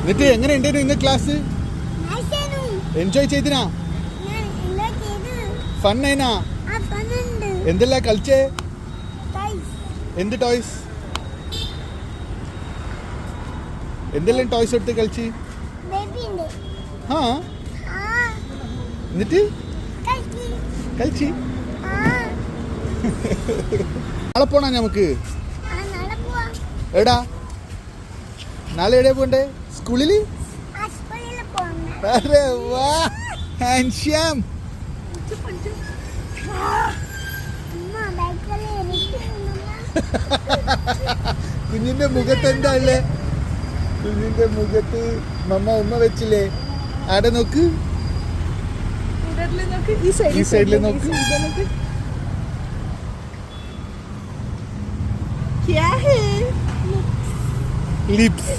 എന്നിട്ട് എങ്ങനെ ഉണ്ടായിരുന്നു ഇന്ന് ക്ലാസ്? എൻജോയ് ചെയ്തിനാ? ഫണ്ണായിനാ? എന്തെല്ലാം കളിച്ചേ? എന്ത് ടോയ്സ്? എന്തെല്ലാം ടോയ്സ് എടുത്ത് കളിച്ച്? ആ എന്നിട്ട് കളിച്ച് നാളെ പോണാ നമുക്ക്? എടാ നാളെ എവിടെ പോണ്ടേ? സ്കൂളില്? അരെ വാ ഹാൻഷ്യം. കുഞ്ഞിന്റെ മുഖത്ത് എന്താ ഉള്ളേ? കുഞ്ഞിന്റെ മുഖത്ത് ഉമ്മ വെച്ചില്ലേ? ആടെ നോക്ക്, ഈ സൈഡില് നോക്ക്. ലിപ്സ്.